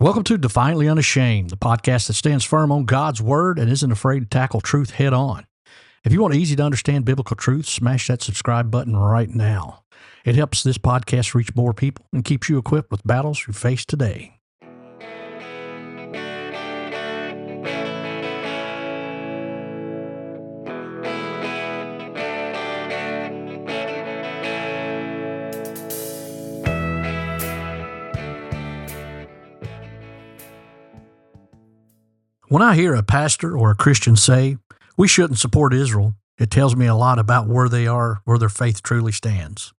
Welcome to Defiantly Unashamed, the podcast that stands firm on God's Word and isn't afraid to tackle truth head on. If you want easy to understand biblical truth, smash that subscribe button right now. It helps this podcast reach more people and keeps you equipped with battles you face today. When I hear a pastor or a Christian say, we shouldn't support Israel, it tells me a lot about where they are, where their faith truly stands.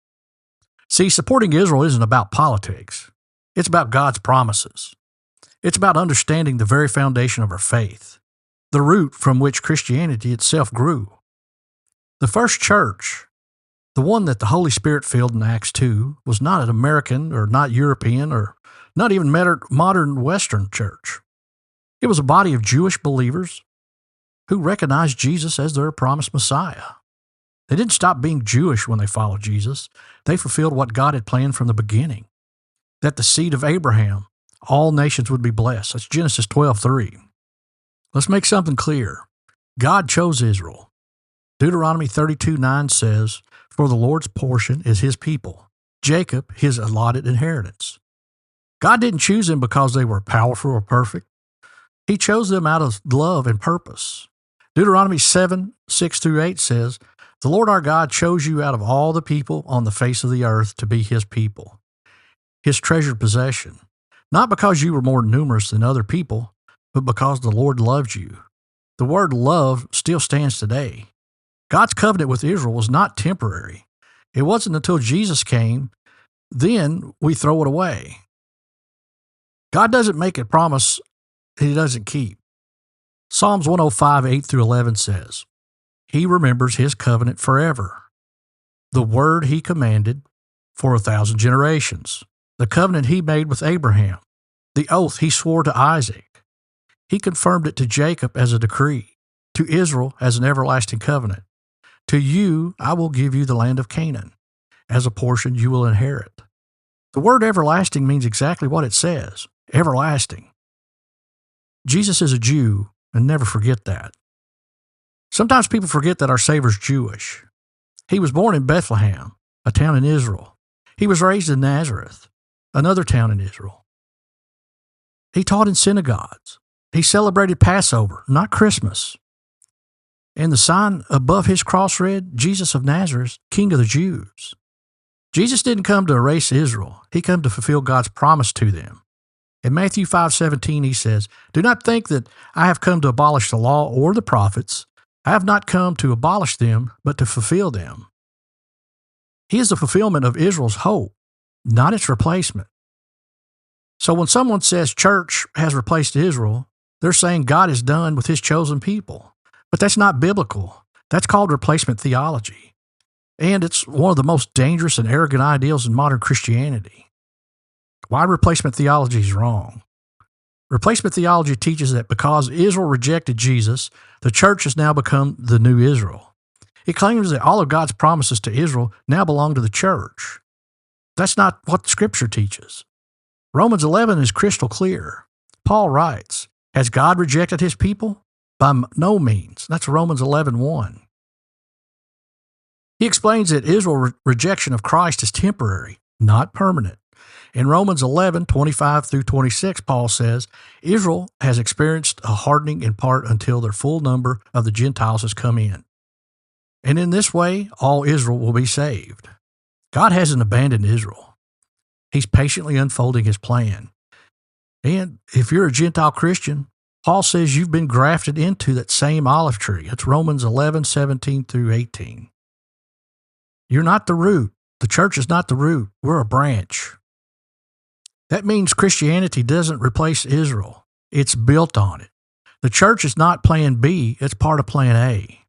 See, supporting Israel isn't about politics. It's about God's promises. It's about understanding the very foundation of our faith, the root from which Christianity itself grew. The first church, the one that the Holy Spirit filled in Acts 2, was not an American or not European or not even modern Western church. It was a body of Jewish believers who recognized Jesus as their promised Messiah. They didn't stop being Jewish when they followed Jesus. They fulfilled what God had planned from the beginning, that the seed of Abraham, all nations would be blessed. That's Genesis 12:3. Let's make something clear. God chose Israel. Deuteronomy 32:9 says, "For the Lord's portion is his people, Jacob his allotted inheritance." God didn't choose them because they were powerful or perfect. He chose them out of love and purpose. Deuteronomy 7:6-8 says, "The Lord our God chose you out of all the people on the face of the earth to be his people, his treasured possession, not because you were more numerous than other people, but because the Lord loved you." The word love still stands today. God's covenant with Israel was not temporary. It wasn't until Jesus came, then we throw it away. God doesn't make a promise he doesn't keep. Psalms 105:8-11 says, "He remembers his covenant forever, the word he commanded for 1,000 generations, the covenant he made with Abraham, the oath he swore to Isaac. He confirmed it to Jacob as a decree, to Israel as an everlasting covenant. To you I will give you the land of Canaan. As a portion you will inherit." The word everlasting means exactly what it says, everlasting. Jesus is a Jew, and never forget that. Sometimes people forget that our Savior's Jewish. He was born in Bethlehem, a town in Israel. He was raised in Nazareth, another town in Israel. He taught in synagogues. He celebrated Passover, not Christmas. And the sign above his cross read, "Jesus of Nazareth, King of the Jews." Jesus didn't come to erase Israel. He came to fulfill God's promise to them. In Matthew 5:17, he says, "Do not think that I have come to abolish the law or the prophets. I have not come to abolish them, but to fulfill them." He is the fulfillment of Israel's hope, not its replacement. So when someone says church has replaced Israel, they're saying God is done with his chosen people. But that's not biblical. That's called replacement theology. And it's one of the most dangerous and arrogant ideals in modern Christianity. Why replacement theology is wrong. Replacement theology teaches that because Israel rejected Jesus, the church has now become the new Israel. It claims that all of God's promises to Israel now belong to the church. That's not what Scripture teaches. Romans 11 is crystal clear. Paul writes, "Has God rejected his people? By no means." That's Romans 11:1. He explains that Israel's rejection of Christ is temporary, not permanent. In Romans 11:25-26, Paul says, "Israel has experienced a hardening in part until their full number of the Gentiles has come in. And in this way, all Israel will be saved." God hasn't abandoned Israel. He's patiently unfolding his plan. And if you're a Gentile Christian, Paul says you've been grafted into that same olive tree. It's Romans 11:17-18. You're not the root. The church is not the root. We're a branch. That means Christianity doesn't replace Israel. It's built on it. The church is not plan B, it's part of plan A.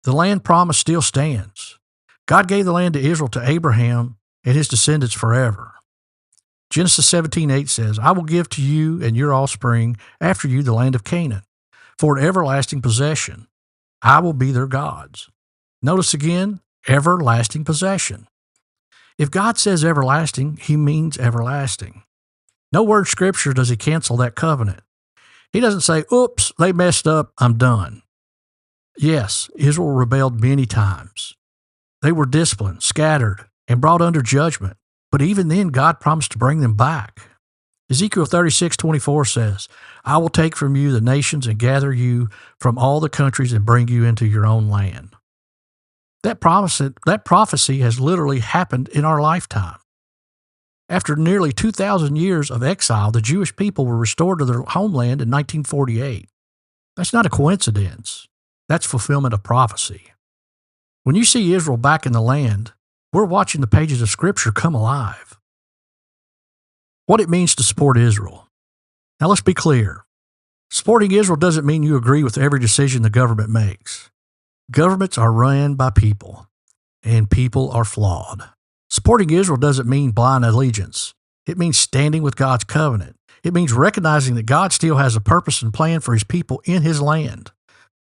The land promise still stands. God gave the land to Israel, to Abraham and his descendants forever. Genesis 17:8 says, "I will give to you and your offspring after you the land of Canaan, for an everlasting possession. I will be their gods." Notice again, everlasting possession. If God says everlasting, he means everlasting. Nowhere in Scripture does he cancel that covenant. He doesn't say, oops, they messed up, I'm done. Yes, Israel rebelled many times. They were disciplined, scattered, and brought under judgment. But even then, God promised to bring them back. Ezekiel 36:24 says, I will take from you the nations and gather you from all the countries and bring you into your own land. That prophecy has literally happened in our lifetime. After nearly 2,000 years of exile, the Jewish people were restored to their homeland in 1948. That's not a coincidence. That's fulfillment of prophecy. When you see Israel back in the land, we're watching the pages of Scripture come alive. What it means to support Israel. Now let's be clear. Supporting Israel doesn't mean you agree with every decision the government makes. Governments are run by people, and people are flawed. Supporting Israel doesn't mean blind allegiance. It means standing with God's covenant. It means recognizing that God still has a purpose and plan for his people in his land.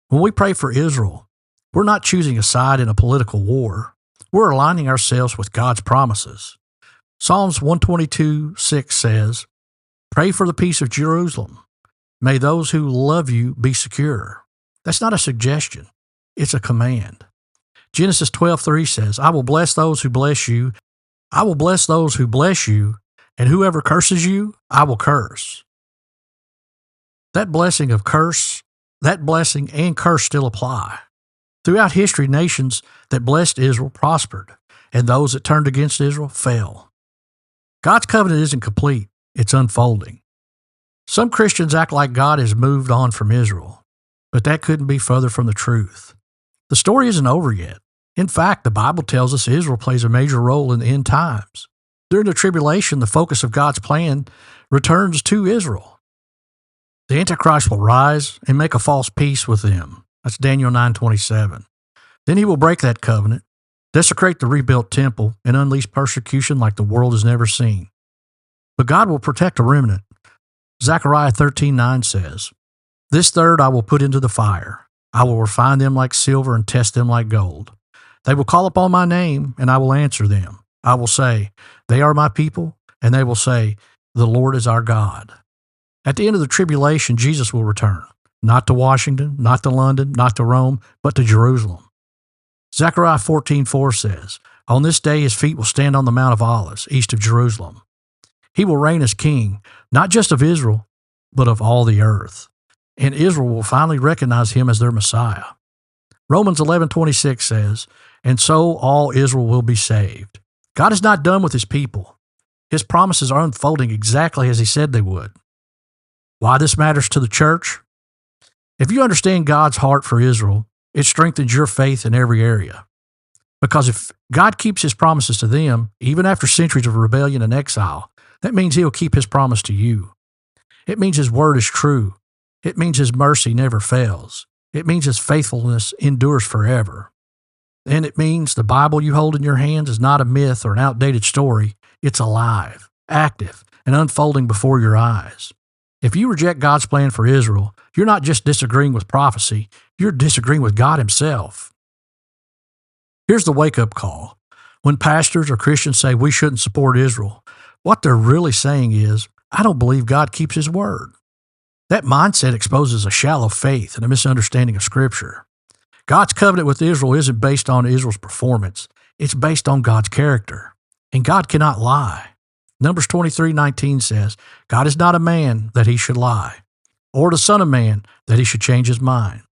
When we pray for Israel, we're not choosing a side in a political war. We're aligning ourselves with God's promises. Psalms 122:6 says, Pray for the peace of Jerusalem. May those who love you be secure. That's not a suggestion. It's a command. Genesis 12:3 says, I will bless those who bless you. I will bless those who bless you, and whoever curses you, I will curse. That blessing and curse still apply. Throughout history, nations that blessed Israel prospered, and those that turned against Israel fell. God's covenant isn't complete. It's unfolding. Some Christians act like God has moved on from Israel, but that couldn't be further from the truth. The story isn't over yet. In fact, the Bible tells us Israel plays a major role in the end times. During the tribulation, the focus of God's plan returns to Israel. The Antichrist will rise and make a false peace with them. That's Daniel 9:27. Then he will break that covenant, desecrate the rebuilt temple, and unleash persecution like the world has never seen. But God will protect a remnant. Zechariah 13:9 says, This third I will put into the fire. I will refine them like silver and test them like gold. They will call upon my name, and I will answer them. I will say, They are my people, and they will say, The Lord is our God. At the end of the tribulation, Jesus will return, not to Washington, not to London, not to Rome, but to Jerusalem. Zechariah 14:4 says, On this day his feet will stand on the Mount of Olives, east of Jerusalem. He will reign as king, not just of Israel, but of all the earth. And Israel will finally recognize him as their Messiah. Romans 11:26 says, And so all Israel will be saved. God is not done with his people. His promises are unfolding exactly as he said they would. Why this matters to the church? If you understand God's heart for Israel, it strengthens your faith in every area. Because if God keeps his promises to them, even after centuries of rebellion and exile, that means he'll keep his promise to you. It means his word is true. It means his mercy never fails. It means his faithfulness endures forever. And it means the Bible you hold in your hands is not a myth or an outdated story. It's alive, active, and unfolding before your eyes. If you reject God's plan for Israel, you're not just disagreeing with prophecy, you're disagreeing with God himself. Here's the wake-up call. When pastors or Christians say we shouldn't support Israel, what they're really saying is, I don't believe God keeps his word. That mindset exposes a shallow faith and a misunderstanding of Scripture. God's covenant with Israel isn't based on Israel's performance. It's based on God's character. And God cannot lie. Numbers 23:19 says, God is not a man that he should lie, or the son of man that he should change his mind.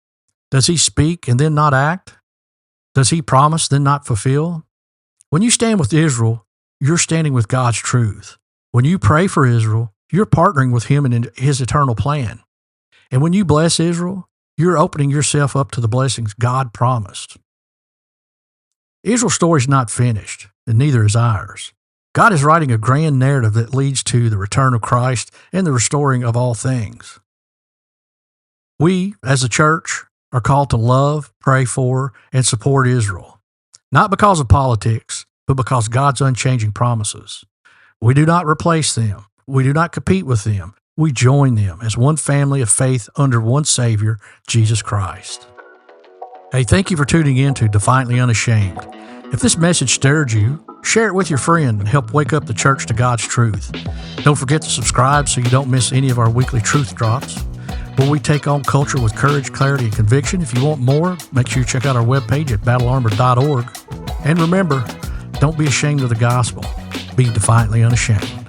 Does he speak and then not act? Does he promise then not fulfill? When you stand with Israel, you're standing with God's truth. When you pray for Israel, you're partnering with him in his eternal plan. And when you bless Israel, you're opening yourself up to the blessings God promised. Israel's story is not finished, and neither is ours. God is writing a grand narrative that leads to the return of Christ and the restoring of all things. We, as a church, are called to love, pray for, and support Israel, not because of politics, but because God's unchanging promises. We do not replace them. We do not compete with them. We join them as one family of faith under one Savior, Jesus Christ. Hey, thank you for tuning in to Defiantly Unashamed. If this message stirred you, Share it with your friend and help wake up the church to God's truth. Don't forget to subscribe so you don't miss any of our weekly truth drops, where we take on culture with courage, clarity, and conviction. If you want more, make sure you check out our webpage at battlearmor.org. And remember, don't be ashamed of the gospel. Be defiantly unashamed.